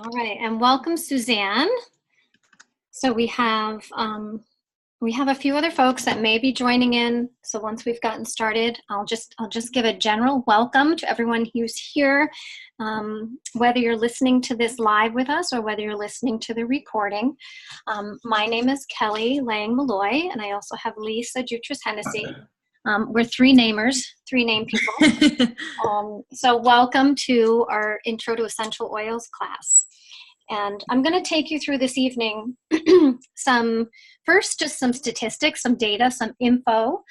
All right, and welcome, Suzanne. So we have a few other folks that may be joining in. So once we've gotten started, I'll just give a general welcome to everyone who's here, whether you're listening to this live with us or whether you're listening to the recording. My name is Kelly Lang Malloy, and I also have Lisa Jutras Hennessy. We're three name people. So welcome to our Intro to Essential Oils class. And I'm going to take you through this evening just some statistics, some data, some info.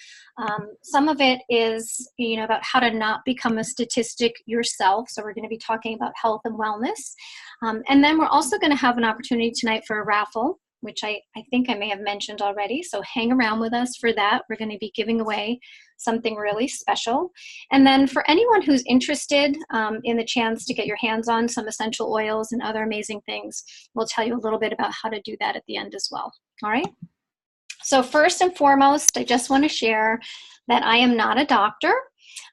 Some of it is, about how to not become a statistic yourself. So we're going to be talking about health and wellness. And then we're also going to have an opportunity tonight for a raffle, which I think I may have mentioned already. So hang around with us for that. We're going to be giving away something really special. And then for anyone who's interested in the chance to get your hands on some essential oils and other amazing things, we'll tell you a little bit about how to do that at the end as well. All right. So first and foremost, I just want to share that I am not a doctor.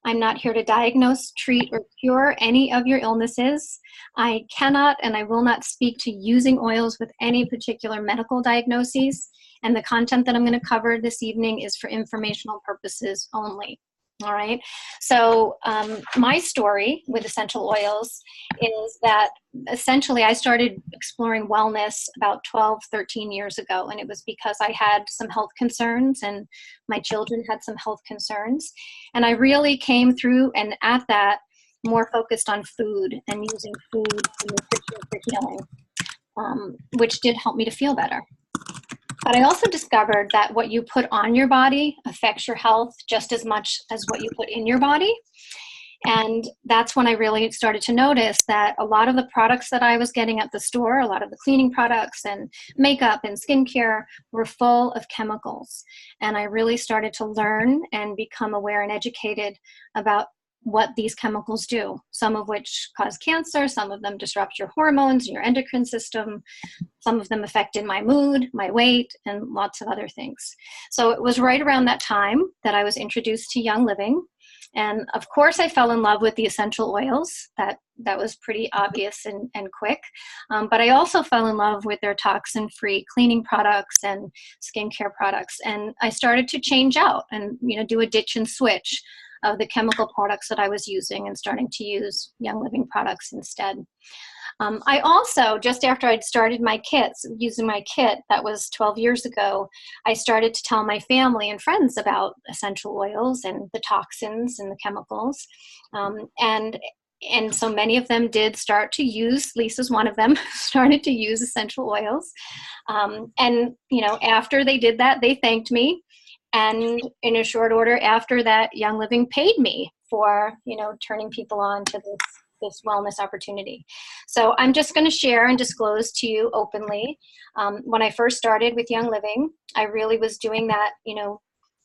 I'm not here to diagnose, treat, or cure any of your illnesses. I cannot and I will not speak to using oils with any particular medical diagnoses. And the content that I'm going to cover this evening is for informational purposes only. All right. So my story with essential oils is that essentially I started exploring wellness about 12, 13 years ago. And it was because I had some health concerns and my children had some health concerns. And I really came through and at that more focused on food and using food and nutrition for healing, which did help me to feel better. But I also discovered that what you put on your body affects your health just as much as what you put in your body. And that's when I really started to notice that a lot of the products that I was getting at the store, a lot of the cleaning products and makeup and skincare were full of chemicals. And I really started to learn and become aware and educated about what these chemicals do, some of which cause cancer, some of them disrupt your hormones and your endocrine system, some of them affected my mood, my weight, and lots of other things. So it was right around that time that I was introduced to Young Living. And of course, I fell in love with the essential oils. That was pretty obvious and quick. But I also fell in love with their toxin-free cleaning products and skincare products. And I started to change out and do a ditch and switch of the chemical products that I was using and starting to use Young Living products instead. I also, just after I'd started using my kit, that was 12 years ago, I started to tell my family and friends about essential oils and the toxins and the chemicals. And so many of them did start to use, Lisa's one of them, started to use essential oils. And after they did that, they thanked me. And in a short order after that, Young Living paid me for, turning people on to this wellness opportunity. So I'm just going to share and disclose to you openly. When I first started with Young Living, I really was doing that,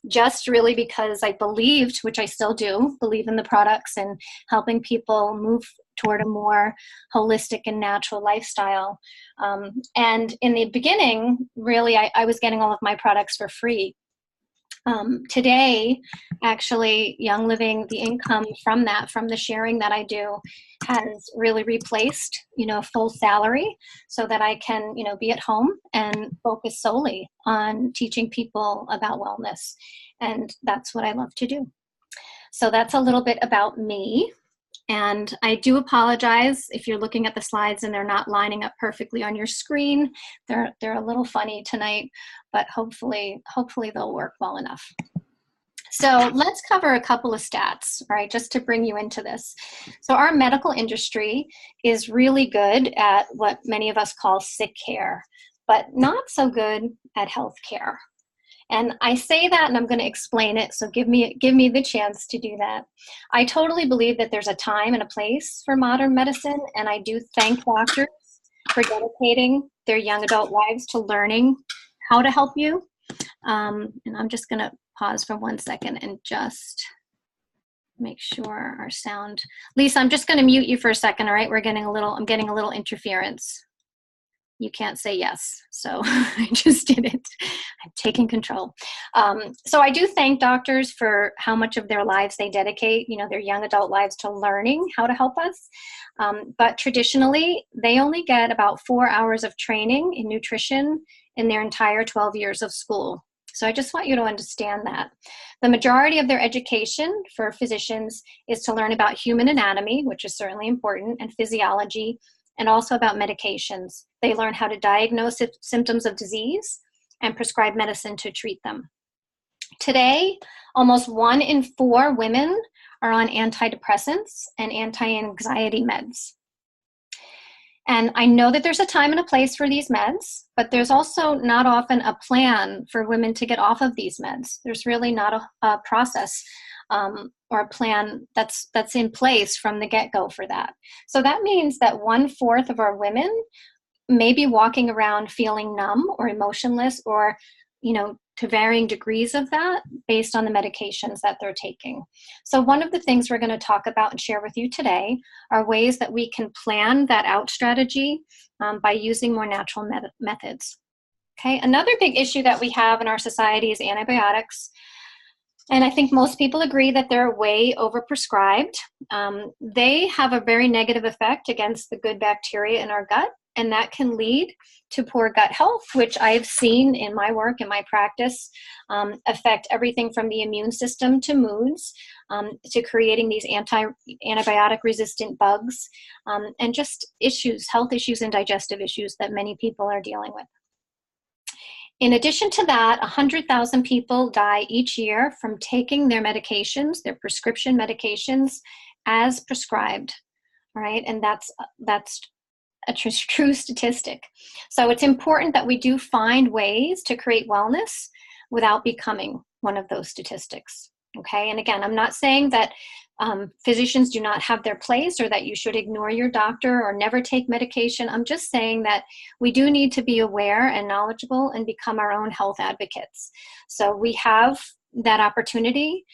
just really because I believed, which I still do, believe in the products and helping people move toward a more holistic and natural lifestyle. And in the beginning, really, I was getting all of my products for free. Today, actually, Young Living, the income from the sharing that I do has really replaced, full salary so that I can, be at home and focus solely on teaching people about wellness. And that's what I love to do. So that's a little bit about me. And I do apologize if you're looking at the slides and they're not lining up perfectly on your screen. They're a little funny tonight, but hopefully they'll work well enough. So let's cover a couple of stats, all right, just to bring you into this. So our medical industry is really good at what many of us call sick care, but not so good at health care. And I say that, and I'm going to explain it, so give me the chance to do that. I totally believe that there's a time and a place for modern medicine, and I do thank doctors for dedicating their young adult lives to learning how to help you. And I'm just going to pause for 1 second and just make sure our sound. Lisa, I'm just going to mute you for a second, all right? I'm getting a little interference. You can't say yes, so I just did it. I'm taking control. So I do thank doctors for how much of their lives they dedicate, their young adult lives, to learning how to help us. But traditionally, they only get about 4 hours of training in nutrition in their entire 12 years of school. So I just want you to understand that. The majority of their education for physicians is to learn about human anatomy, which is certainly important, and physiology, and also about medications. They learn how to diagnose symptoms of disease and prescribe medicine to treat them. Today, almost 1 in 4 women are on antidepressants and anti-anxiety meds. And I know that there's a time and a place for these meds, but there's also not often a plan for women to get off of these meds. There's really not a process or a plan that's in place from the get-go for that. So that means that 1/4 of our women may be walking around feeling numb or emotionless, or to varying degrees of that based on the medications that they're taking. So one of the things we're going to talk about and share with you today are ways that we can plan that out strategy by using more natural methods. Okay, another big issue that we have in our society is antibiotics. And I think most people agree that they're way overprescribed. They have a very negative effect against the good bacteria in our gut, and that can lead to poor gut health, which I've seen in my work, in my practice, affect everything from the immune system to moods, to creating these antibiotic resistant bugs, and just issues, health issues and digestive issues that many people are dealing with. In addition to that, 100,000 people die each year from taking their medications, their prescription medications, as prescribed. All right, and that's a true statistic. So it's important that we do find ways to create wellness without becoming one of those statistics. Okay, and again, I'm not saying that physicians do not have their place, or that you should ignore your doctor or never take medication. I'm just saying that we do need to be aware and knowledgeable and become our own health advocates. So we have that opportunity.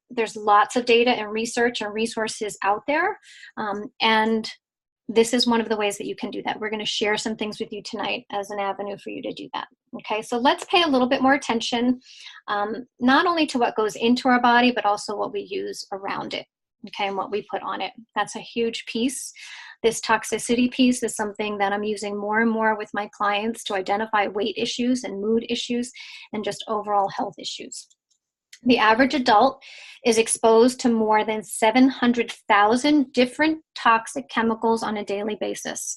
There's lots of data and research and resources out there, and this is one of the ways that you can do that. We're going to share some things with you tonight as an avenue for you to do that. Okay, so let's pay a little bit more attention, not only to what goes into our body, but also what we use around it, okay, and what we put on it. That's a huge piece. This toxicity piece is something that I'm using more and more with my clients to identify weight issues and mood issues and just overall health issues. The average adult is exposed to more than 700,000 different toxic chemicals on a daily basis.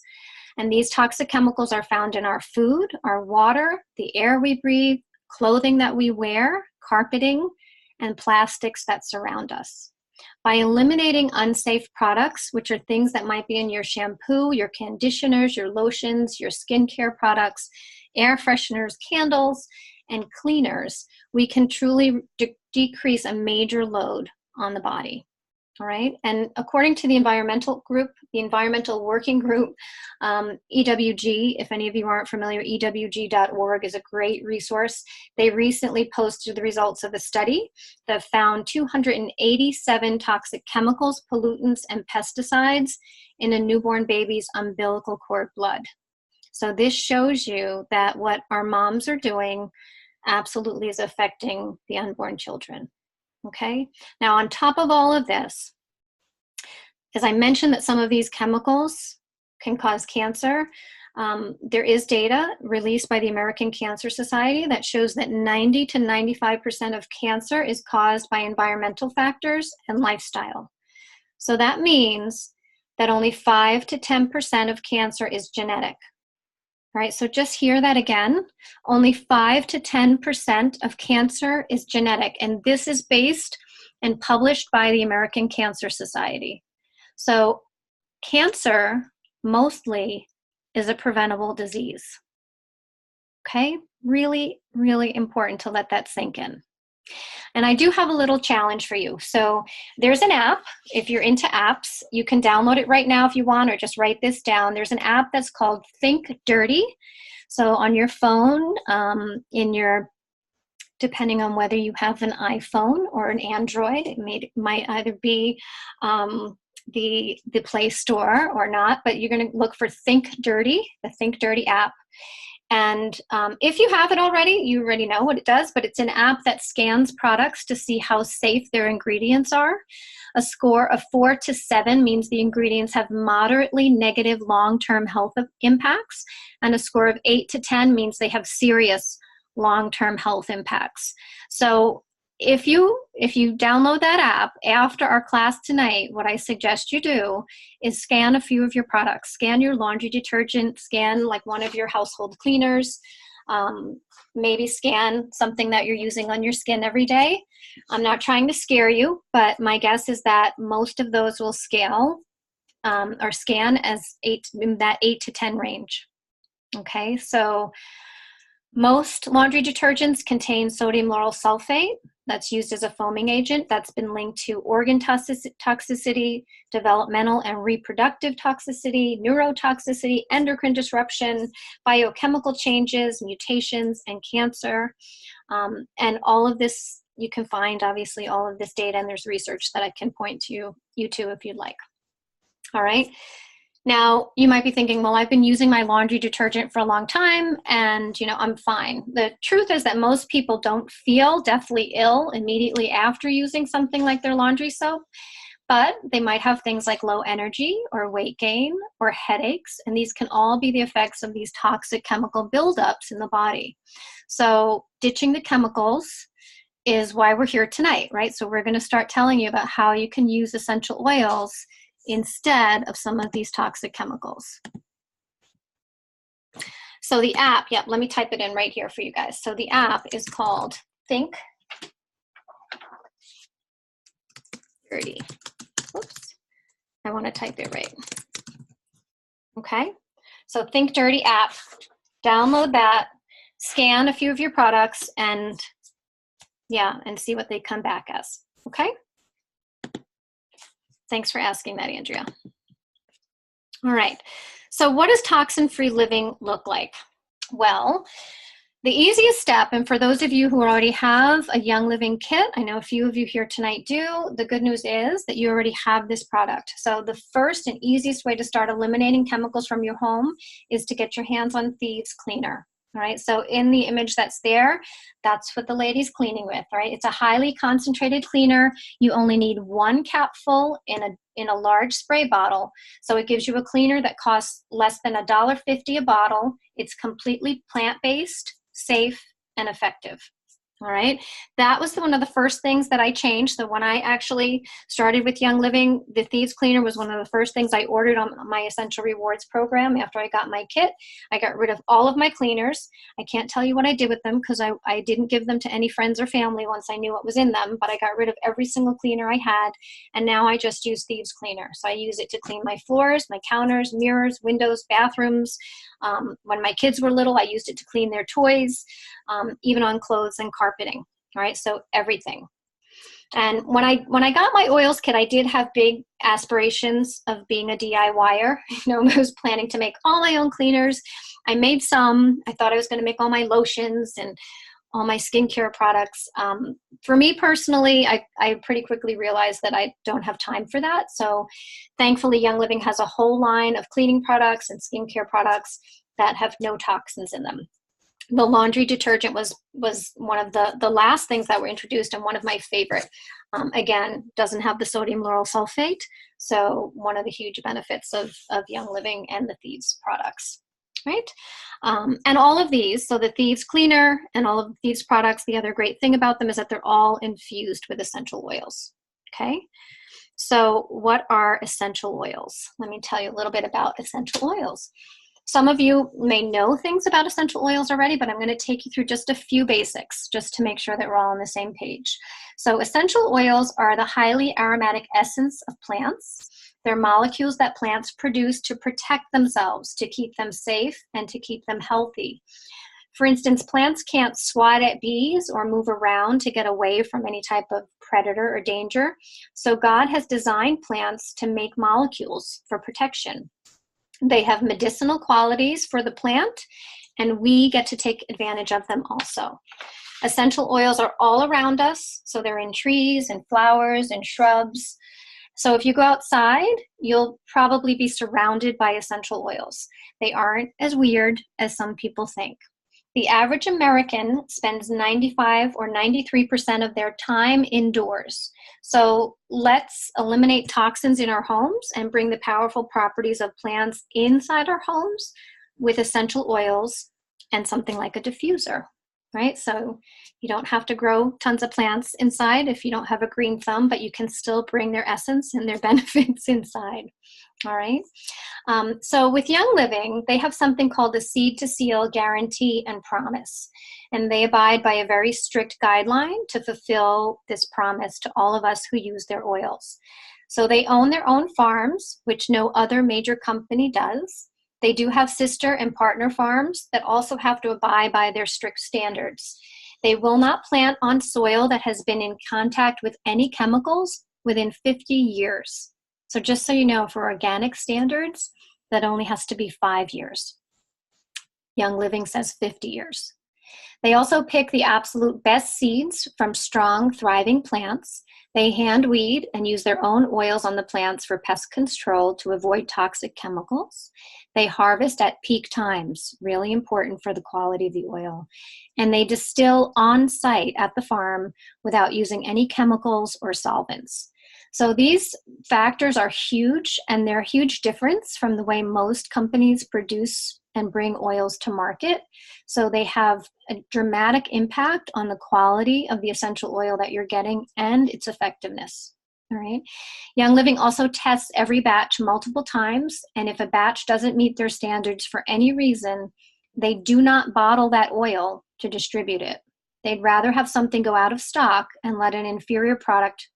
And these toxic chemicals are found in our food, our water, the air we breathe, clothing that we wear, carpeting, and plastics that surround us. By eliminating unsafe products, which are things that might be in your shampoo, your conditioners, your lotions, your skincare products, air fresheners, candles, and cleaners, we can truly decrease a major load on the body. All right, and according to the environmental group, the Environmental Working Group, EWG, if any of you aren't familiar, EWG.org is a great resource. They recently posted the results of a study that found 287 toxic chemicals, pollutants, and pesticides in a newborn baby's umbilical cord blood. So this shows you that what our moms are doing absolutely is affecting the unborn children. Okay, now on top of all of this, as I mentioned that some of these chemicals can cause cancer, there is data released by the American Cancer Society that shows that 90 to 95% of cancer is caused by environmental factors and lifestyle. So that means that only 5 to 10% of cancer is genetic. All right, so just hear that again. Only 5 to 10% of cancer is genetic, and this is based and published by the American Cancer Society. So cancer mostly is a preventable disease. Okay, really, really important to let that sink in. And I do have a little challenge for you. So there's an app. If you're into apps, you can download it right now if you want, or just write this down. There's an app that's called Think Dirty. So on your phone, depending on whether you have an iPhone or an Android, it might either be the Play Store or not, but you're going to look for Think Dirty, the Think Dirty app. And if you have it already, you already know what it does, but it's an app that scans products to see how safe their ingredients are. A score of 4 to 7 means the ingredients have moderately negative long-term health impacts, and a score of 8 to 10 means they have serious long-term health impacts. So if you download that app after our class tonight, what I suggest you do is scan a few of your products. Scan your laundry detergent, scan like one of your household cleaners, maybe scan something that you're using on your skin every day. I'm not trying to scare you, but my guess is that most of those will scale or scan as in that 8 to 10 range. Okay, so most laundry detergents contain sodium lauryl sulfate that's used as a foaming agent that's been linked to organ toxicity, developmental and reproductive toxicity, neurotoxicity, endocrine disruption, biochemical changes, mutations, and cancer. And all of this, you can find obviously all of this data, and there's research that I can point to you to if you'd like. All right. Now, you might be thinking, well, I've been using my laundry detergent for a long time and, I'm fine. The truth is that most people don't feel deathly ill immediately after using something like their laundry soap, but they might have things like low energy or weight gain or headaches, and these can all be the effects of these toxic chemical buildups in the body. So ditching the chemicals is why we're here tonight, right? So we're going to start telling you about how you can use essential oils instead of some of these toxic chemicals. So the app, let me type it in right here for you guys. So the app is called Think Dirty. Oops, I want to type it right. Okay, so Think Dirty app, download that, scan a few of your products, and see what they come back as, okay? Thanks for asking that, Andrea. All right, so what does toxin-free living look like? Well, the easiest step, and for those of you who already have a Young Living kit, I know a few of you here tonight do, the good news is that you already have this product. So the first and easiest way to start eliminating chemicals from your home is to get your hands on Thieves Cleaner. All right, so in the image that's there, that's what the lady's cleaning with, right? It's a highly concentrated cleaner. You only need 1 capful in a large spray bottle. So it gives you a cleaner that costs less than $1.50 a bottle. It's completely plant-based, safe, and effective. All right, that was one of the first things that I changed. So when I actually started with Young Living, the Thieves Cleaner was one of the first things I ordered on my Essential Rewards program after I got my kit. I got rid of all of my cleaners. I can't tell you what I did with them because I didn't give them to any friends or family once I knew what was in them, but I got rid of every single cleaner I had, and now I just use Thieves Cleaner. So I use it to clean my floors, my counters, mirrors, windows, bathrooms. When my kids were little, I used it to clean their toys, even on clothes and carpeting. All right, so everything. And when I got my oils kit, I did have big aspirations of being a DIYer. I was planning to make all my own cleaners. I made some. I thought I was going to make all my lotions and all my skincare products. For me personally, I pretty quickly realized that I don't have time for that. So thankfully, Young Living has a whole line of cleaning products and skincare products that have no toxins in them. The laundry detergent was one of the last things that were introduced, and one of my favorite. Again, doesn't have the sodium lauryl sulfate, so one of the huge benefits of Young Living and the Thieves products, right? And all of these, so the Thieves Cleaner and all of these products, the other great thing about them is that they're all infused with essential oils, okay? So what are essential oils? Let me tell you a little bit about essential oils. Some of you may know things about essential oils already, but I'm going to take you through just a few basics just to make sure that we're all on the same page. So essential oils are the highly aromatic essence of plants. They're molecules that plants produce to protect themselves, to keep them safe, and to keep them healthy. For instance, plants can't swat at bees or move around to get away from any type of predator or danger. So God has designed plants to make molecules for protection. They have medicinal qualities for the plant, and we get to take advantage of them also. Essential oils are all around us, so they're in trees and flowers and shrubs. So if you go outside, you'll probably be surrounded by essential oils. They aren't as weird as some people think. The average American spends 95 or 93% of their time indoors. So let's eliminate toxins in our homes and bring the powerful properties of plants inside our homes with essential oils and something like a diffuser, right? So you don't have to grow tons of plants inside if you don't have a green thumb, but you can still bring their essence and their benefits inside. All right. So with Young Living, they have something called the Seed to Seal Guarantee and Promise. And they abide by a very strict guideline to fulfill this promise to all of us who use their oils. So they own their own farms, which no other major company does. They do have sister and partner farms that also have to abide by their strict standards. They will not plant on soil that has been in contact with any chemicals within 50 years. So just so you know, for organic standards, that only has to be 5 years. Young Living says 50 years. They also pick the absolute best seeds from strong, thriving plants. They hand weed and use their own oils on the plants for pest control to avoid toxic chemicals. They harvest at peak times, really important for the quality of the oil. And they distill on site at the farm without using any chemicals or solvents. So these factors are huge, and they're a huge difference from the way most companies produce and bring oils to market. So they have a dramatic impact on the quality of the essential oil that you're getting and its effectiveness. All right. Young Living also tests every batch multiple times, and if a batch doesn't meet their standards for any reason, they do not bottle that oil to distribute it. They'd rather have something go out of stock and let an inferior product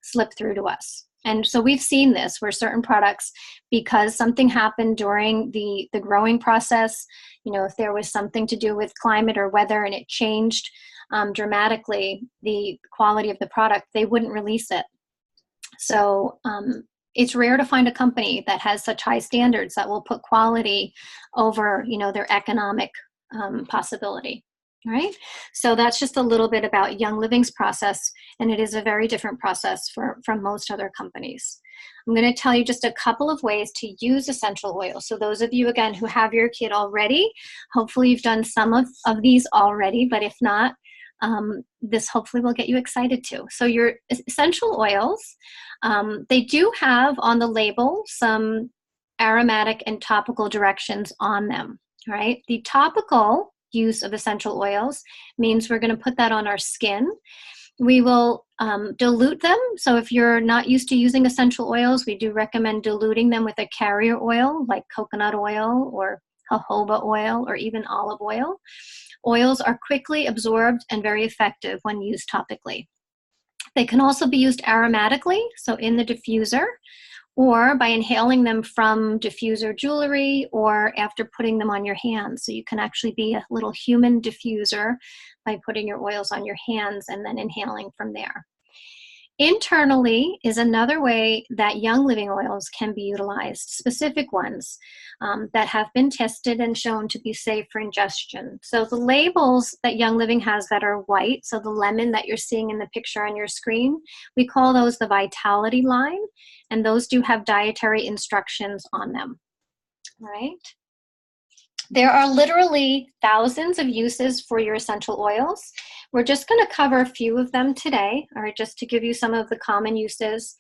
slip through to us. And so we've seen this where certain products, because something happened during the growing process, if there was something to do with climate or weather and it changed dramatically the quality of the product, they wouldn't release it. So it's rare to find a company that has such high standards that will put quality over, their economic possibility. All right. So that's just a little bit about Young Living's process, and it is a very different process from most other companies. I'm going to tell you just a couple of ways to use essential oil. So those of you, again, who have your kit already, hopefully you've done some of these already, but if not, this hopefully will get you excited too. So your essential oils, they do have on the label some aromatic and topical directions on them. Right? The topical use of essential oils means we're going to put that on our skin. We will dilute them. So if you're not used to using essential oils, we do recommend diluting them with a carrier oil like coconut oil or jojoba oil or even olive oil. Oils are quickly absorbed and very effective when used topically. They can also be used aromatically, so in the diffuser, or by inhaling them from diffuser jewelry or after putting them on your hands. So you can actually be a little human diffuser by putting your oils on your hands and then inhaling from there. Internally is another way that Young Living oils can be utilized, specific ones that have been tested and shown to be safe for ingestion. So the labels that Young Living has that are white, so the lemon that you're seeing in the picture on your screen, we call those the Vitality line, and those do have dietary instructions on them. All right. There are literally thousands of uses for your essential oils. We're just going to cover a few of them today, or just to give you some of the common uses.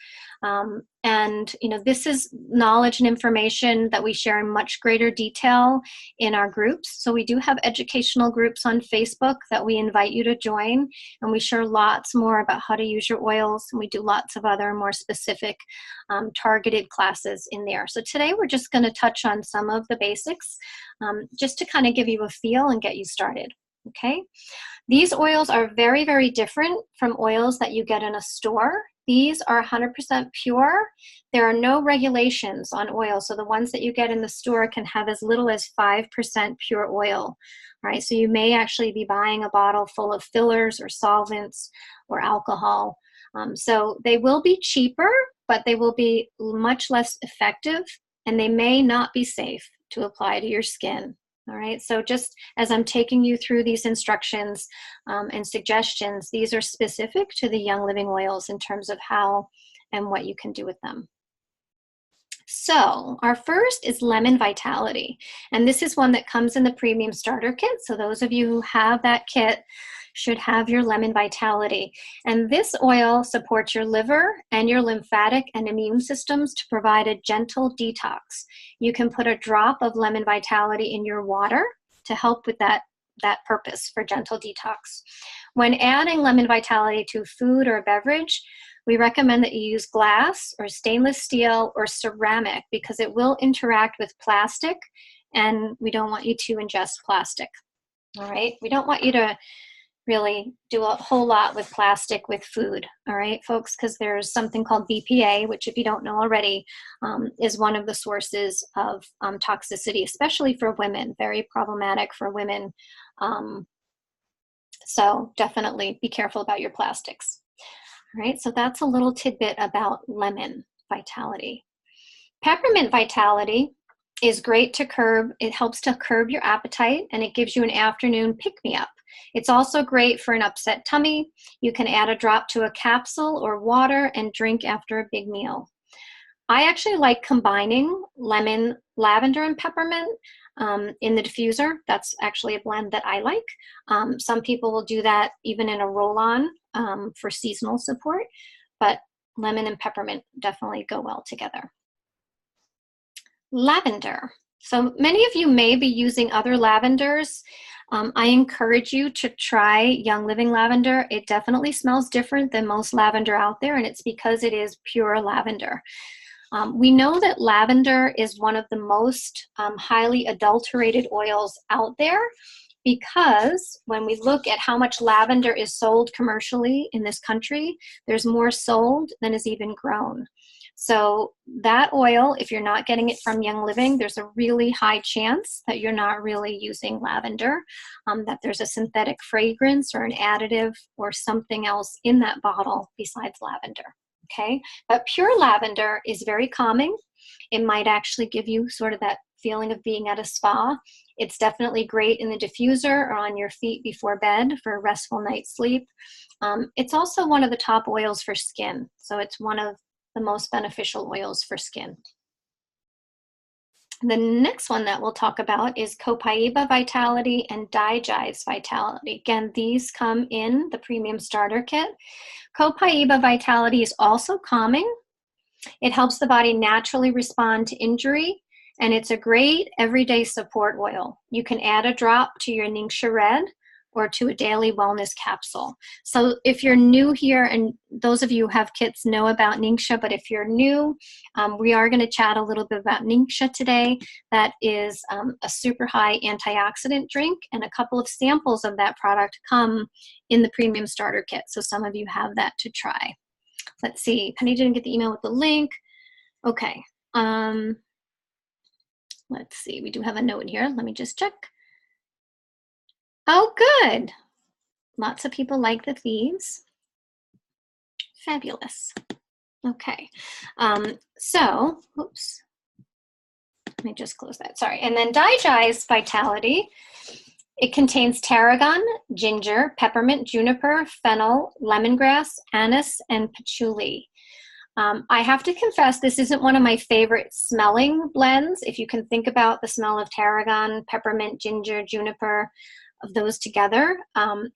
This is knowledge and information that we share in much greater detail in our groups. So we do have educational groups on Facebook that we invite you to join, and we share lots more about how to use your oils, and we do lots of other more specific targeted classes in there. So today we're just going to touch on some of the basics just to kind of give you a feel and get you started. Okay, these oils are very, very different from oils that you get in a store. These are 100% pure. There are no regulations on oil. So the ones that you get in the store can have as little as 5% pure oil. All right, so you may actually be buying a bottle full of fillers or solvents or alcohol. So they will be cheaper, but they will be much less effective, and they may not be safe to apply to your skin. All right, so just as I'm taking you through these instructions and suggestions, these are specific to the Young Living oils in terms of how and what you can do with them. So our first is Lemon Vitality, and this is one that comes in the premium starter kit. So those of you who have that kit should have your Lemon Vitality. And this oil supports your liver and your lymphatic and immune systems to provide a gentle detox. You can put a drop of Lemon Vitality in your water to help with that purpose for gentle detox. When adding Lemon Vitality to food or beverage, we recommend that you use glass or stainless steel or ceramic because it will interact with plastic, and we don't want you to ingest plastic. All right, we don't want you to really do a whole lot with plastic with food, all right, folks, because there's something called BPA, which, if you don't know already, is one of the sources of toxicity, especially for women, very problematic for women. So definitely be careful about your plastics. All right, so that's a little tidbit about Lemon Vitality. Peppermint Vitality is great to curb. It helps to curb your appetite, and it gives you an afternoon pick-me-up. It's also great for an upset tummy. You can add a drop to a capsule or water and drink after a big meal. I actually like combining lemon, lavender, and peppermint in the diffuser. That's actually a blend that I like. Some people will do that even in a roll-on for seasonal support, but lemon and peppermint definitely go well together. Lavender. So many of you may be using other lavenders. I encourage you to try Young Living lavender. It definitely smells different than most lavender out there, and it's because it is pure lavender. We know that lavender is one of the most highly adulterated oils out there, because when we look at how much lavender is sold commercially in this country, there's more sold than is even grown. So that oil, if you're not getting it from Young Living, there's a really high chance that you're not really using lavender, that there's a synthetic fragrance or an additive or something else in that bottle besides lavender. Okay, but pure lavender is very calming. It might actually give you sort of that feeling of being at a spa. It's definitely great in the diffuser or on your feet before bed for a restful night's sleep. It's also one of the top oils for skin, so it's one of the most beneficial oils for skin. The next one that we'll talk about is Copaiba Vitality and Digize Vitality. Again, these come in the premium starter kit. Copaiba Vitality is also calming. It helps the body naturally respond to injury, and it's a great everyday support oil. You can add a drop to your Ningxia Red or to a daily wellness capsule. So if you're new here, and those of you who have kits know about Ningxia, but if you're new, we are gonna chat a little bit about Ningxia today. That is a super high antioxidant drink, and a couple of samples of that product come in the premium starter kit. So some of you have that to try. Let's see, Penny didn't get the email with the link. Okay, let's see, we do have a note here. Let me just check. Oh, good. Lots of people like the thieves. Fabulous. Okay, so, oops. Let me just close that, sorry. And then Digize Vitality. It contains tarragon, ginger, peppermint, juniper, fennel, lemongrass, anise, and patchouli. I have to confess, this isn't one of my favorite smelling blends. If you can think about the smell of tarragon, peppermint, ginger, juniper, of those together,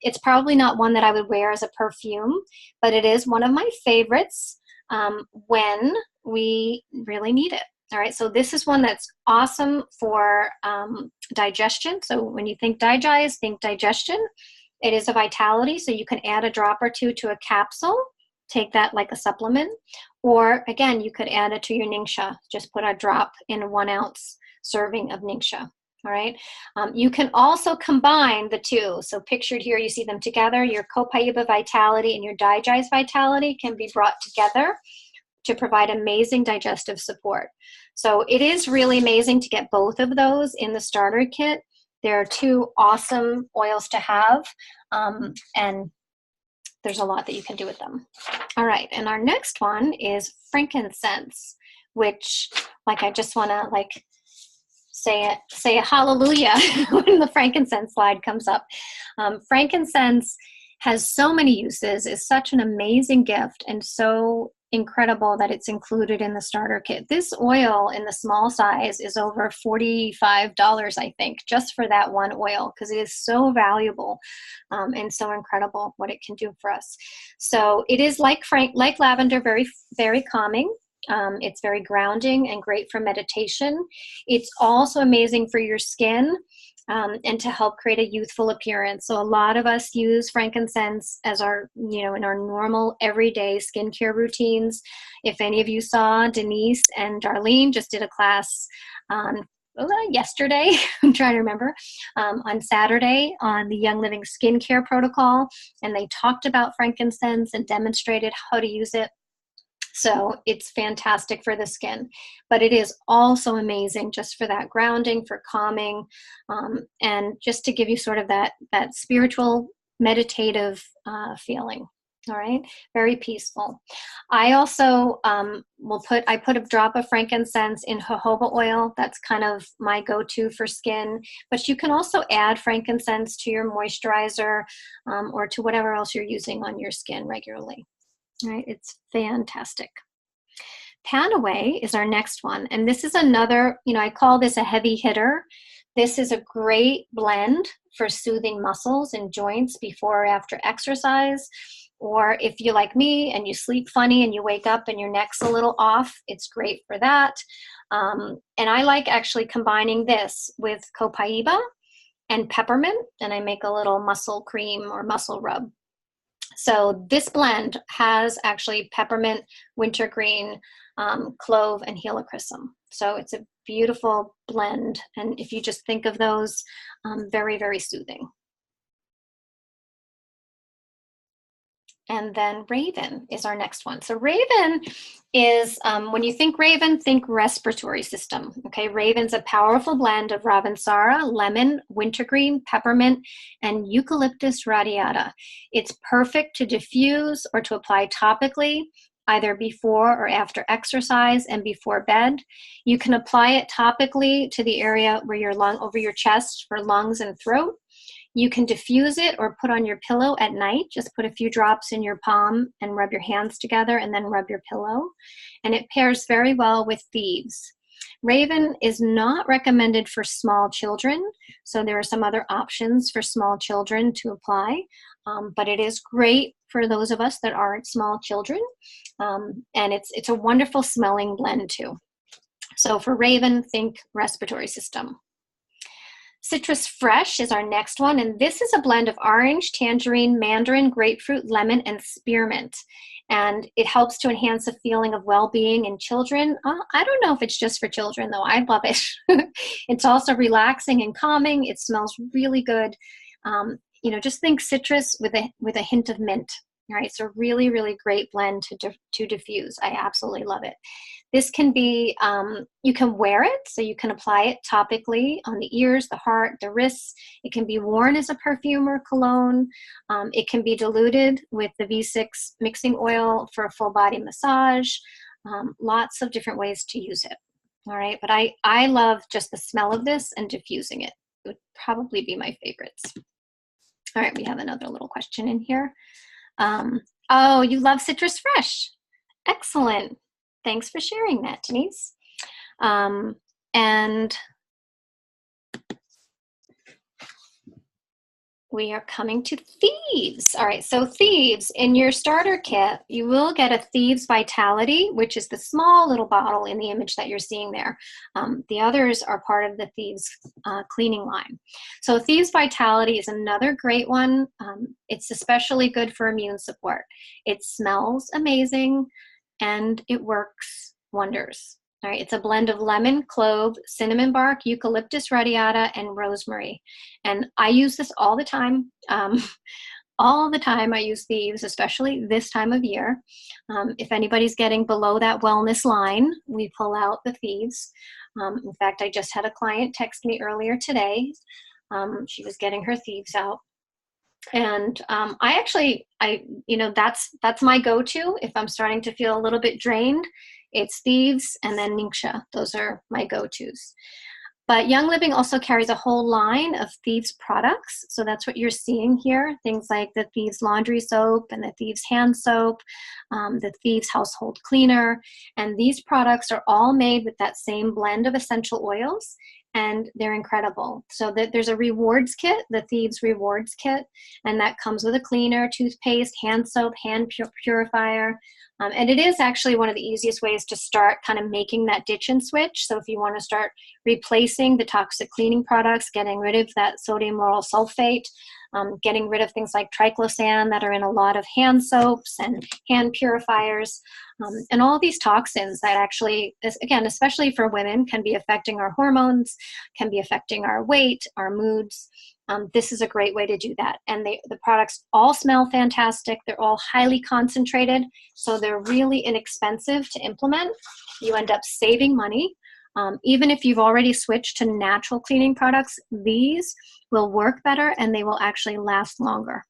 it's probably not one that I would wear as a perfume, but it is one of my favorites when we really need it. All right, so this is one that's awesome for digestion. So when you think Digize, think digestion. It is a vitality, so you can add a drop or two to a capsule, take that like a supplement, or again, you could add it to your Ningxia. Just put a drop in a 1 ounce serving of Ningxia. All right, you can also combine the two. So pictured here, you see them together. Your Copaiba Vitality and your Digize Vitality can be brought together to provide amazing digestive support. So it is really amazing to get both of those in the starter kit. They're two awesome oils to have, and there's a lot that you can do with them. All right, and our next one is frankincense, which, like, I just want to say a hallelujah when the frankincense slide comes up. Frankincense has so many uses, is such an amazing gift, and so incredible that it's included in the starter kit. This oil in the small size is over $45, I think, just for that one oil, because it is so valuable and so incredible what it can do for us. So it is like lavender, very, very calming. It's very grounding and great for meditation. It's also amazing for your skin. And to help create a youthful appearance. So a lot of us use frankincense as our, in our normal everyday skincare routines. If any of you saw, Denise and Darlene just did a class yesterday, I'm trying to remember, on Saturday on the Young Living skincare protocol, and they talked about frankincense and demonstrated how to use it. So it's fantastic for the skin, but it is also amazing just for that grounding, for calming, and just to give you sort of that spiritual, meditative feeling. All right, very peaceful. I also I put a drop of frankincense in jojoba oil. That's kind of my go-to for skin, but you can also add frankincense to your moisturizer or to whatever else you're using on your skin regularly. Right, it's fantastic. Panaway is our next one, and this is another, I call this a heavy hitter. This is a great blend for soothing muscles and joints before or after exercise, or if you're like me and you sleep funny and you wake up and your neck's a little off, it's great for that. And I like actually combining this with copaiba and peppermint, and I make a little muscle cream or muscle rub. So this blend has actually peppermint, wintergreen, clove, and helichrysum. So it's a beautiful blend. And if you just think of those, very, very soothing. And then Raven is our next one. So Raven is, when you think Raven, think respiratory system. Okay, Raven's a powerful blend of Ravensara, lemon, wintergreen, peppermint, and Eucalyptus radiata. It's perfect to diffuse or to apply topically, either before or after exercise and before bed. You can apply it topically to the area where over your chest for lungs and throat. You can diffuse it or put on your pillow at night. Just put a few drops in your palm and rub your hands together and then rub your pillow. And it pairs very well with thieves. Raven is not recommended for small children, so there are some other options for small children to apply, but it is great for those of us that aren't small children, and it's a wonderful smelling blend too. So for Raven, think respiratory system. Citrus Fresh is our next one, and this is a blend of orange, tangerine, mandarin, grapefruit, lemon, and spearmint. And it helps to enhance a feeling of well-being in children. I don't know if it's just for children, though. I love it. It's also relaxing and calming. It smells really good. Just think citrus with a hint of mint. All right, so really, really great blend to diffuse. I absolutely love it. This can be, you can wear it, so you can apply it topically on the ears, the heart, the wrists. It can be worn as a perfume or cologne. It can be diluted with the V6 mixing oil for a full body massage. Lots of different ways to use it. All right, but I love just the smell of this and diffusing it. It would probably be my favorites. All right, we have another little question in here. Oh, you love Citrus Fresh. Excellent. Thanks for sharing that, Denise. And we are coming to Thieves. All right, so Thieves, in your starter kit, you will get a Thieves Vitality, which is the small little bottle in the image that you're seeing there. The others are part of the Thieves cleaning line. So Thieves Vitality is another great one. It's especially good for immune support. It smells amazing and it works wonders. All right, it's a blend of lemon, clove, cinnamon bark, eucalyptus radiata, and rosemary. And I use this all the time. All the time I use Thieves, especially this time of year. If anybody's getting below that wellness line, we pull out the Thieves. In fact, I just had a client text me earlier today. She was getting her Thieves out. And that's my go-to if I'm starting to feel a little bit drained. It's Thieves and then Ningxia. Those are my go-tos. But Young Living also carries a whole line of Thieves products. So that's what you're seeing here. Things like the Thieves laundry soap and the Thieves hand soap, the Thieves household cleaner. And these products are all made with that same blend of essential oils, and they're incredible. So there's a rewards kit, the Thieves rewards kit, and that comes with a cleaner, toothpaste, hand soap, hand purifier. And it is actually one of the easiest ways to start kind of making that ditch and switch. So if you want to start replacing the toxic cleaning products, getting rid of that sodium lauryl sulfate, getting rid of things like triclosan that are in a lot of hand soaps and hand purifiers, and all these toxins that actually, again, especially for women, can be affecting our hormones, can be affecting our weight, our moods. This is a great way to do that. And the products all smell fantastic. They're all highly concentrated, so they're really inexpensive to implement. You end up saving money. Even if you've already switched to natural cleaning products, these will work better and they will actually last longer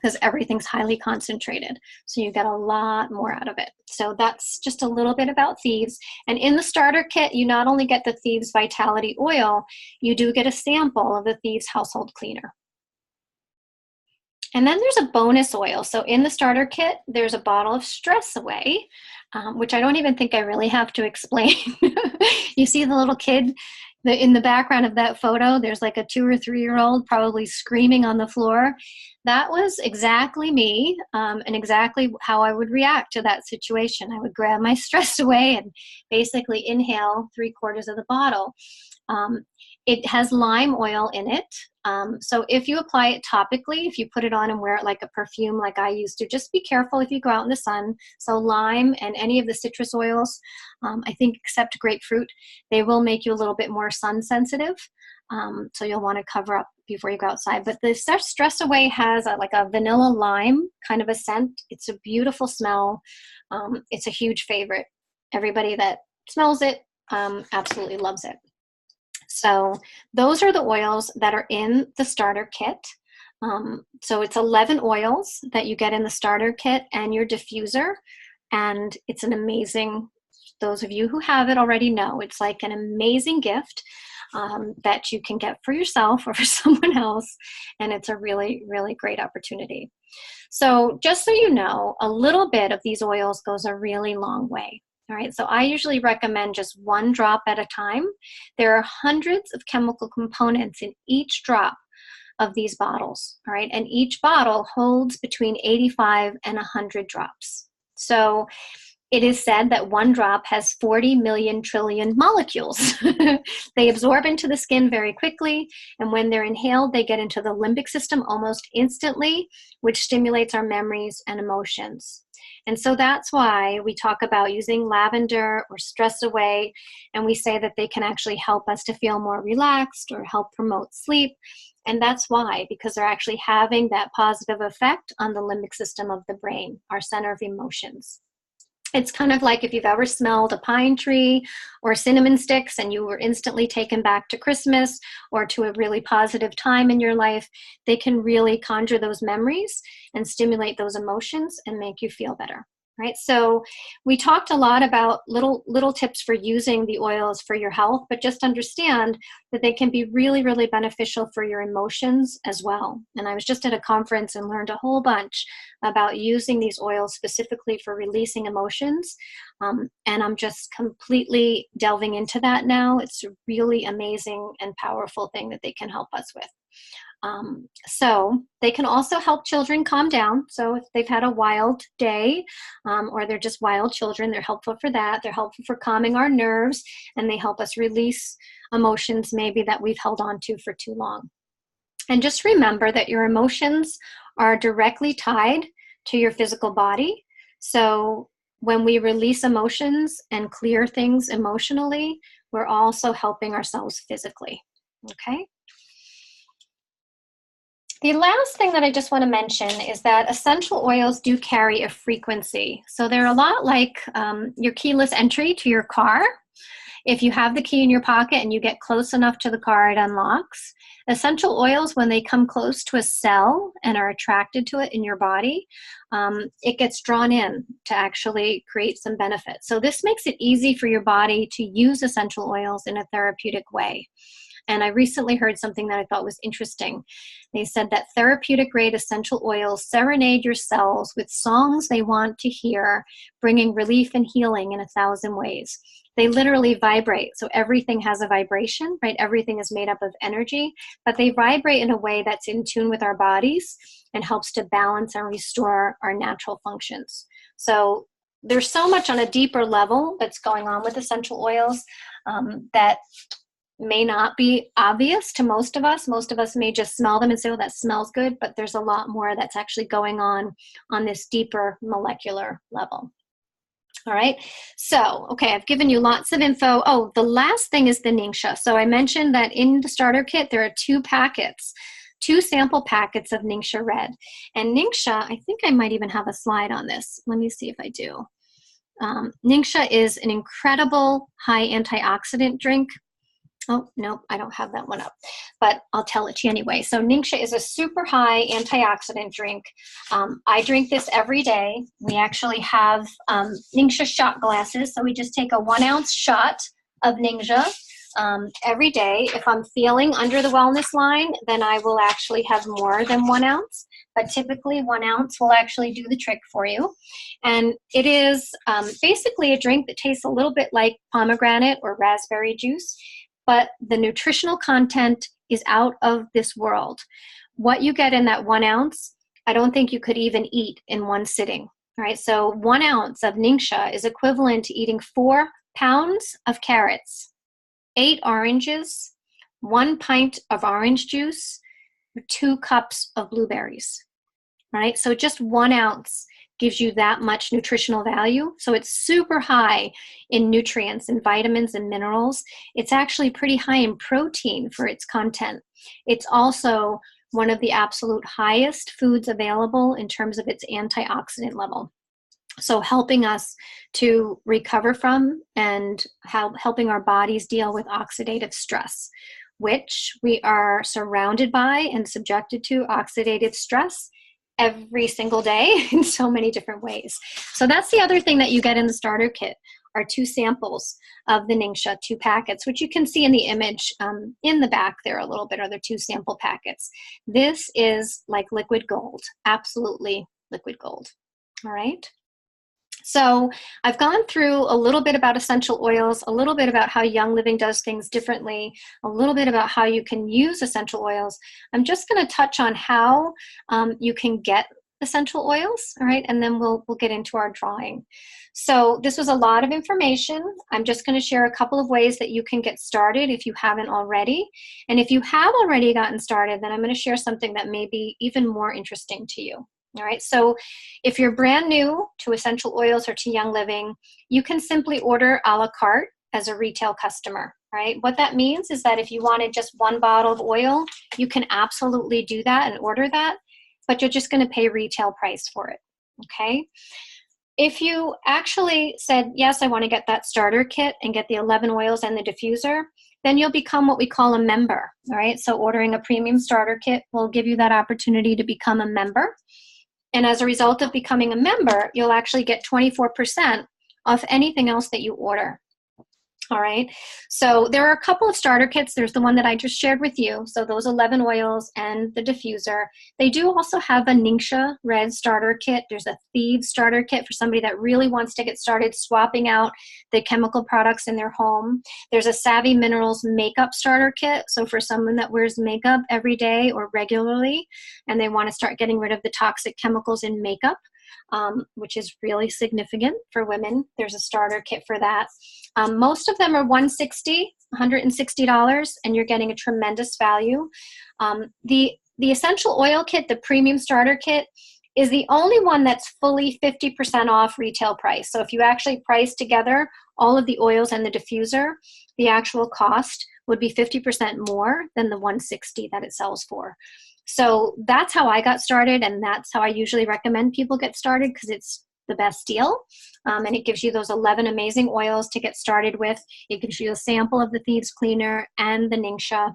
because everything's highly concentrated. So you get a lot more out of it. So that's just a little bit about Thieves. And in the starter kit, you not only get the Thieves Vitality Oil, you do get a sample of the Thieves Household Cleaner. And then there's a bonus oil. So in the starter kit, there's a bottle of Stress Away, which I don't even think I really have to explain. You see the little kid in the background of that photo, there's like a 2 or 3-year-old probably screaming on the floor. That was exactly me, and exactly how I would react to that situation. I would grab my Stress Away and basically inhale 3/4 of the bottle. It has lime oil in it. So if you apply it topically, if you put it on and wear it like a perfume like I used to, just be careful if you go out in the sun. So lime and any of the citrus oils, I think except grapefruit, they will make you a little bit more sun sensitive. So you'll want to cover up before you go outside. But the Stress Away has like a vanilla lime kind of a scent. It's a beautiful smell. It's a huge favorite. Everybody that smells it absolutely loves it. So those are the oils that are in the starter kit. So it's 11 oils that you get in the starter kit and your diffuser. And it's an amazing, those of you who have it already know, it's like an amazing gift that you can get for yourself or for someone else. And it's a really, really great opportunity. So just so you know, a little bit of these oils goes a really long way. All right, so I usually recommend just 1 drop at a time. There are hundreds of chemical components in each drop of these bottles, all right? And each bottle holds between 85 and 100 drops. So it is said that 1 drop has 40 million trillion molecules. They absorb into the skin very quickly, and when they're inhaled, they get into the limbic system almost instantly, which stimulates our memories and emotions. And so that's why we talk about using lavender or Stress Away, and we say that they can actually help us to feel more relaxed or help promote sleep. And that's why, because they're actually having that positive effect on the limbic system of the brain, our center of emotions. It's kind of like if you've ever smelled a pine tree or cinnamon sticks and you were instantly taken back to Christmas or to a really positive time in your life. They can really conjure those memories and stimulate those emotions and make you feel better. Right? So we talked a lot about little tips for using the oils for your health, but just understand that they can be really, really beneficial for your emotions as well. And I was just at a conference and learned a whole bunch about using these oils specifically for releasing emotions. And I'm just completely delving into that now. It's a really amazing and powerful thing that they can help us with. So they can also help children calm down. So if they've had a wild day or they're just wild children, they're helpful for that. They're helpful for calming our nerves, and they help us release emotions maybe that we've held on to for too long. And just remember that your emotions are directly tied to your physical body. So when we release emotions and clear things emotionally, we're also helping ourselves physically. Okay? The last thing that I just want to mention is that essential oils do carry a frequency. So they're a lot like your keyless entry to your car. If you have the key in your pocket and you get close enough to the car, it unlocks. Essential oils, when they come close to a cell and are attracted to it in your body, it gets drawn in to actually create some benefit. So this makes it easy for your body to use essential oils in a therapeutic way. And I recently heard something that I thought was interesting. They said that therapeutic grade essential oils serenade your cells with songs they want to hear, bringing relief and healing in 1,000 ways. They literally vibrate. So everything has a vibration, right? Everything is made up of energy, but they vibrate in a way that's in tune with our bodies and helps to balance and restore our natural functions. So there's so much on a deeper level that's going on with essential oils that may not be obvious to most of us. Most of us may just smell them and say, oh, that smells good, but there's a lot more that's actually going on this deeper molecular level. All right, so, okay, I've given you lots of info. Oh, the last thing is the Ningxia. So I mentioned that in the starter kit, there are 2 packets, 2 sample packets of Ningxia Red. And Ningxia, I think I might even have a slide on this. Let me see if I do. Ningxia is an incredible high antioxidant drink. Oh, no, I don't have that one up, but I'll tell it to you anyway. So Ningxia is a super high antioxidant drink. I drink this every day. We actually have Ningxia shot glasses. So we just take a 1 ounce shot of Ningxia every day. If I'm feeling under the wellness line, then I will actually have more than 1 ounce. But typically 1 ounce will actually do the trick for you. And it is basically a drink that tastes a little bit like pomegranate or raspberry juice, but the nutritional content is out of this world. What you get in that 1 ounce, I don't think you could even eat in one sitting. All right, so 1 ounce of Ningxia is equivalent to eating 4 pounds of carrots, 8 oranges, 1 pint of orange juice, 2 cups of blueberries. All right, so just 1 ounce gives you that much nutritional value. So it's super high in nutrients and vitamins and minerals. It's actually pretty high in protein for its content. It's also one of the absolute highest foods available in terms of its antioxidant level. So helping us to recover from and helping our bodies deal with oxidative stress, which we are surrounded by and subjected to oxidative stress every single day in so many different ways. So that's the other thing that you get in the starter kit are 2 samples of the Ningxia, 2 packets, which you can see in the image in the back there a little bit are the 2 sample packets. This is like liquid gold, absolutely liquid gold. All right. So I've gone through a little bit about essential oils, a little bit about how Young Living does things differently, a little bit about how you can use essential oils. I'm just going to touch on how you can get essential oils, all right, and then we'll get into our drawing. So this was a lot of information. I'm just going to share a couple of ways that you can get started if you haven't already. And if you have already gotten started, then I'm going to share something that may be even more interesting to you. All right, so if you're brand new to essential oils or to Young Living, you can simply order a la carte as a retail customer, right? What that means is that if you wanted just 1 bottle of oil, you can absolutely do that and order that, but you're just going to pay retail price for it, okay? If you actually said, yes, I want to get that starter kit and get the 11 oils and the diffuser, then you'll become what we call a member, all right? So ordering a premium starter kit will give you that opportunity to become a member. And as a result of becoming a member, you'll actually get 24% off anything else that you order. All right, so there are a couple of starter kits. There's the one that I just shared with you. So those 11 oils and the diffuser. They do also have a Ningxia Red starter kit. There's a Thieves starter kit for somebody that really wants to get started swapping out the chemical products in their home. There's a Savvy Minerals makeup starter kit. So for someone that wears makeup every day or regularly, and they want to start getting rid of the toxic chemicals in makeup, which is really significant for women. There's a starter kit for that. Most of them are $160, and you're getting a tremendous value. The essential oil kit, the premium starter kit, is the only one that's fully 50% off retail price. So if you actually price together all of the oils and the diffuser, the actual cost would be 50% more than the $160 that it sells for. So that's how I got started, and that's how I usually recommend people get started, because it's the best deal. And it gives you those 11 amazing oils to get started with. It gives you a sample of the Thieves Cleaner and the Ningxia.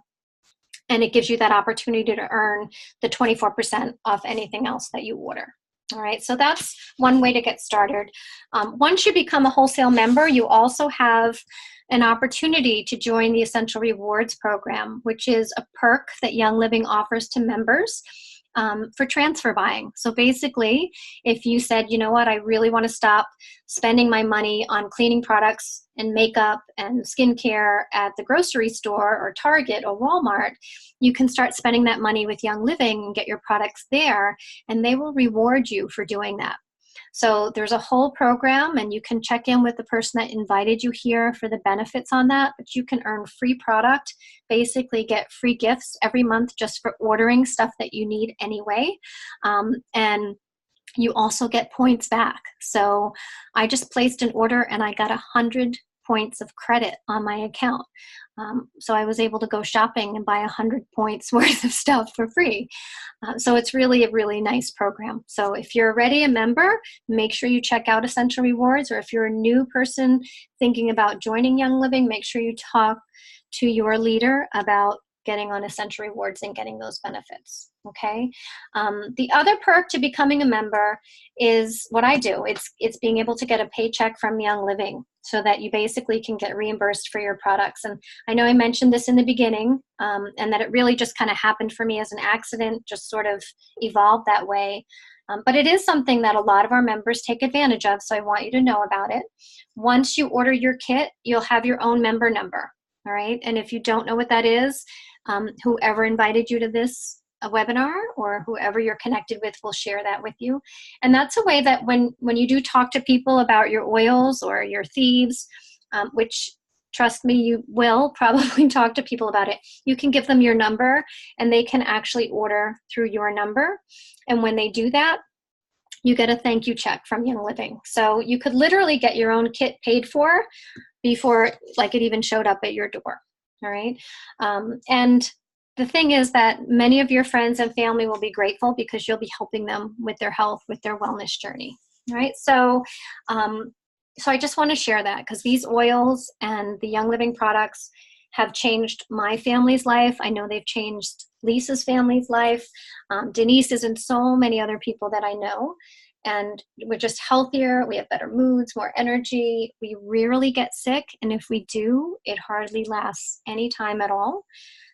And it gives you that opportunity to earn the 24% off anything else that you order. All right, so that's one way to get started. Once you become a wholesale member, you also have an opportunity to join the Essential Rewards program, which is a perk that Young Living offers to members for transfer buying. So basically, if you said, you know what, I really want to stop spending my money on cleaning products and makeup and skincare at the grocery store or Target or Walmart, you can start spending that money with Young Living and get your products there, and they will reward you for doing that. So there's a whole program, and you can check in with the person that invited you here for the benefits on that, but you can earn free product, basically get free gifts every month just for ordering stuff that you need anyway. And you also get points back. So I just placed an order and I got 100 points of credit on my account. So I was able to go shopping and buy 100 points worth of stuff for free. So it's really a really nice program. So if you're already a member, make sure you check out Essential Rewards, or if you're a new person thinking about joining Young Living, make sure you talk to your leader about getting on Essential Rewards and getting those benefits, okay? The other perk to becoming a member is what I do. It's being able to get a paycheck from Young Living so that you basically can get reimbursed for your products. And I know I mentioned this in the beginning, and that it really just kind of happened for me as an accident, just sort of evolved that way. But it is something that a lot of our members take advantage of, so I want you to know about it. Once you order your kit, you'll have your own member number, all right? And if you don't know what that is, whoever invited you to this webinar or whoever you're connected with will share that with you. And that's a way that when you do talk to people about your oils or your Thieves, which trust me, you will probably talk to people about it, you can give them your number and they can actually order through your number. And when they do that, you get a thank you check from Young Living. So you could literally get your own kit paid for before like it even showed up at your door. All right. And the thing is that many of your friends and family will be grateful because you'll be helping them with their health, with their wellness journey. All right. So, so I just want to share that because these oils and the Young Living products have changed my family's life. I know they've changed Lisa's family's life, Denise's, and so many other people that I know. And we're just healthier, we have better moods, more energy, we rarely get sick, and if we do, it hardly lasts any time at all.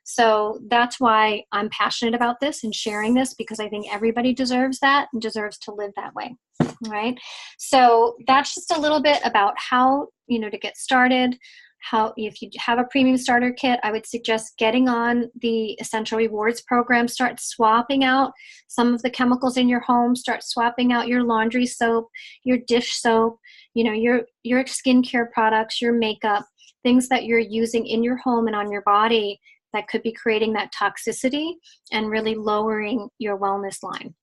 So that's why I'm passionate about this and sharing this, because I think everybody deserves that and deserves to live that way, all right? So that's just a little bit about how, to get started. How, if you have a premium starter kit, I would suggest getting on the Essential Rewards program. Start swapping out some of the chemicals in your home. Start swapping out your laundry soap, your dish soap, your skincare products, your makeup, things that you're using in your home and on your body that could be creating that toxicity and really lowering your wellness line.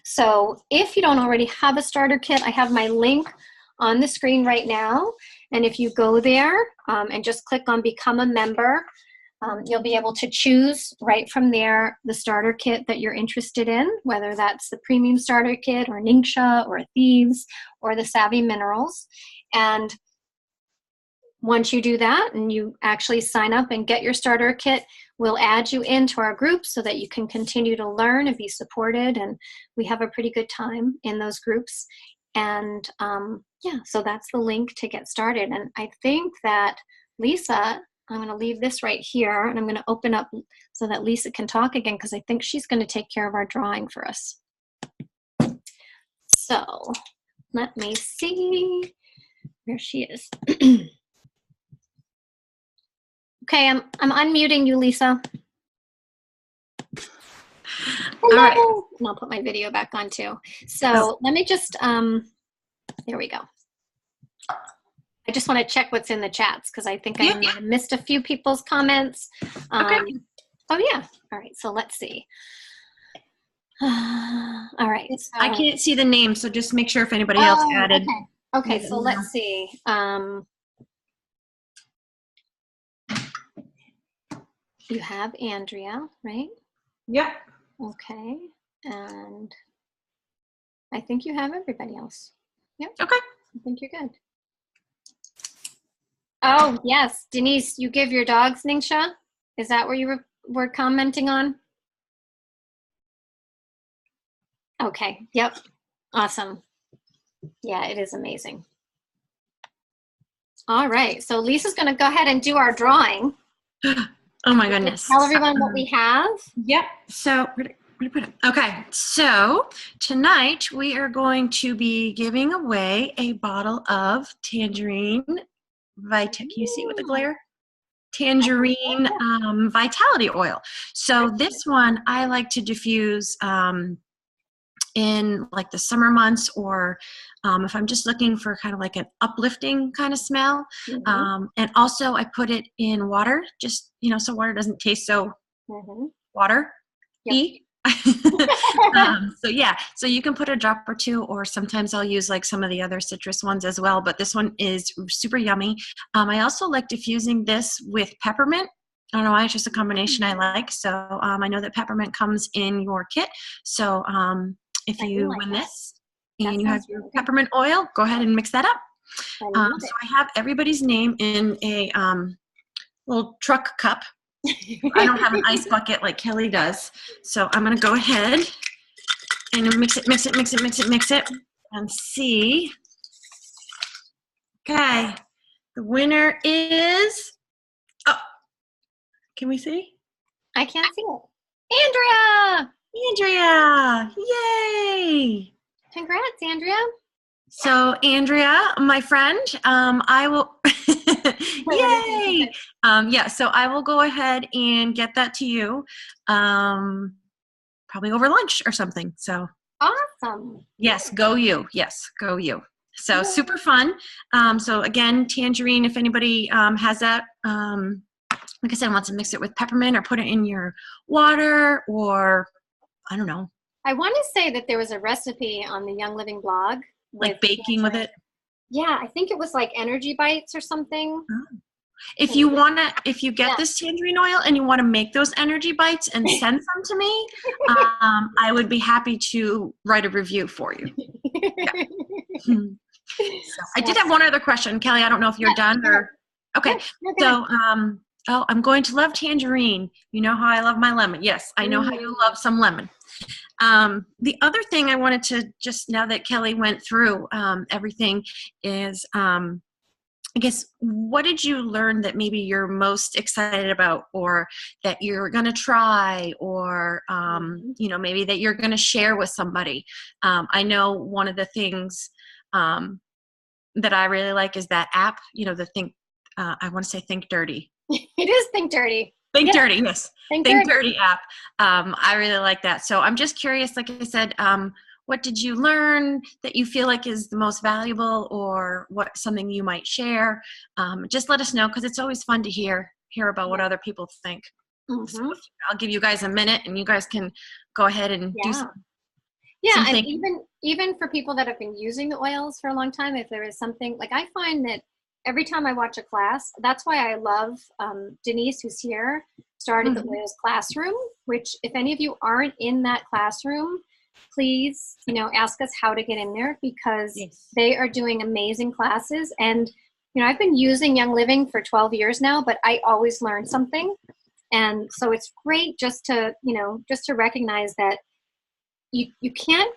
So if you don't already have a starter kit, I have my link on the screen right now. And if you go there and just click on Become a Member, you'll be able to choose right from there the starter kit that you're interested in, whether that's the Premium Starter Kit or Ningxia or Thieves or the Savvy Minerals. And once you do that and you actually sign up and get your starter kit, we'll add you into our group so that you can continue to learn and be supported. And we have a pretty good time in those groups. And yeah, so that's the link to get started. And I think that Lisa, I'm going to leave this right here and I'm going to open up so that Lisa can talk again, because I think she's going to take care of our drawing for us. So let me see where she is. Okay, I'm unmuting you, Lisa. Hello. All right. And I'll put my video back on too. So let me just, there we go. I just want to check what's in the chats because I think I missed a few people's comments. Okay. Oh yeah. All right. So let's see. All right. So, I can't see the name, so just make sure if anybody else added. Okay. Okay. So let's see. You have Andrea, right? Yep. Okay. And I think you have everybody else. Okay. I think you're good. Oh, yes. Denise, you give your dogs Ningxia? Is that where you were commenting on? Okay. Yep. Awesome. Yeah, it is amazing. All right. So Lisa's going to go ahead and do our drawing. Oh my goodness. Tell everyone what we have. Yep. So where did I put it? Okay. So tonight we are going to be giving away a bottle of Tangerine Can you see with the glare? Tangerine Vitality Oil. So this one I like to diffuse in like the summer months, or if I'm just looking for kind of like an uplifting kind of smell. And also I put it in water, just, so water doesn't taste so water-y. So yeah, so you can put a drop or two, or sometimes I'll use like some of the other citrus ones as well, but this one is super yummy. I also like diffusing this with peppermint. I don't know why, it's just a combination I like. So I know that peppermint comes in your kit. So if you win this and you have your peppermint oil, go ahead and mix that up. So I have everybody's name in a little truck cup. I don't have an ice bucket like Kelly does. So I'm going to go ahead and mix it, and see. Okay. The winner is, can we see? I can't see it. Andrea! Yay! Congrats, Andrea. So Andrea, my friend, I will, yay! Yeah, so I will go ahead and get that to you, probably over lunch or something. So awesome. Yes, go you. Yes, go you. So super fun. So again, tangerine, if anybody has that, like I said, wants to mix it with peppermint or put it in your water, or I don't know. I want to say that there was a recipe on the Young Living blog. Like baking with it? Yeah, I think it was like energy bites or something. Oh. If you get this tangerine oil and you want to make those energy bites and send them to me, I would be happy to write a review for you. Yeah. So I did have one other question, Kelly. I don't know if you're done or okay. So I'm going to love tangerine. You know how I love my lemon. Yes, I know how you love some lemon. The other thing I wanted to just, now that Kelly went through everything, is I guess, what did you learn that maybe you're most excited about, or that you're going to try, or, maybe that you're going to share with somebody? I know one of the things that I really like is that app, the Think, I want to say Think Dirty. It is Think Dirty. Think Dirty, yes. Think Dirty app. I really like that. So I'm just curious, like I said, what did you learn that you feel like is the most valuable, or what something you might share? Just let us know, because it's always fun to hear about what other people think. So I'll give you guys a minute, and you guys can go ahead and do some. Yeah, and even for people that have been using the oils for a long time, if there is something, like I find that every time I watch a class, that's why I love Denise, who's here, started the oils classroom, which if any of you aren't in that classroom, please, ask us how to get in there, because they are doing amazing classes. And, I've been using Young Living for 12 years now, but I always learn something. And so it's great just to recognize that you can't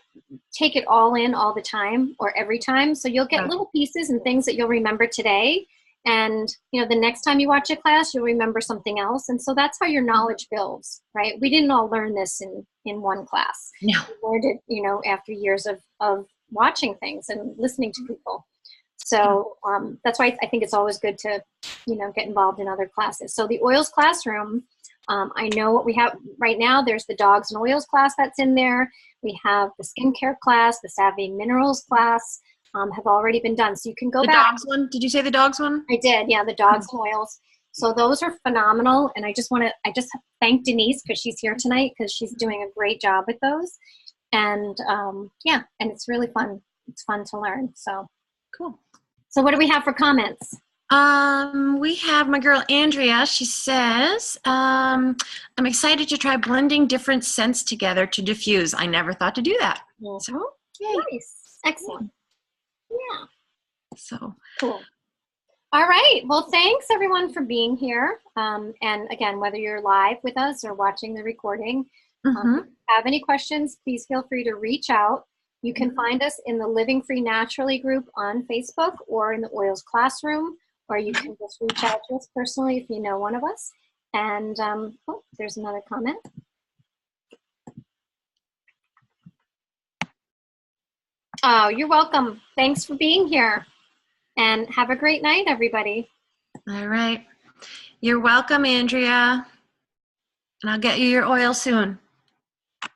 take it all in all the time or every time. So you'll get little pieces and things that you'll remember today. And, the next time you watch a class, you'll remember something else. And so that's how your knowledge builds, right? We didn't all learn this in one class. No. We learned it, after years of watching things and listening to people. So that's why I think it's always good to, get involved in other classes. So the oils classroom, I know what we have right now. There's the dogs and oils class that's in there. We have the skincare class, the Savvy Minerals class, have already been done. So you can go back. The dogs one? Did you say the dogs one? I did, yeah, the dogs and oils. So those are phenomenal. And I just thank Denise, because she's here tonight, because she's doing a great job with those. And and it's really fun. It's fun to learn. So cool. So what do we have for comments? We have my girl Andrea. She says, I'm excited to try blending different scents together to diffuse. I never thought to do that. So, nice. Excellent. Yeah. So Cool. All right. Well, thanks everyone for being here. And again, whether you're live with us or watching the recording, if you have any questions, please feel free to reach out. You can find us in the Living Free Naturally group on Facebook or in the Oils Classroom, or you can just reach out to us personally if you know one of us. And oh, there's another comment. Oh, you're welcome. Thanks for being here. And have a great night, everybody. All right. You're welcome, Andrea. And I'll get you your oil soon.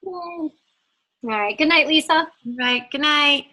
Yay. All right. Good night, Lisa. All right. Good night.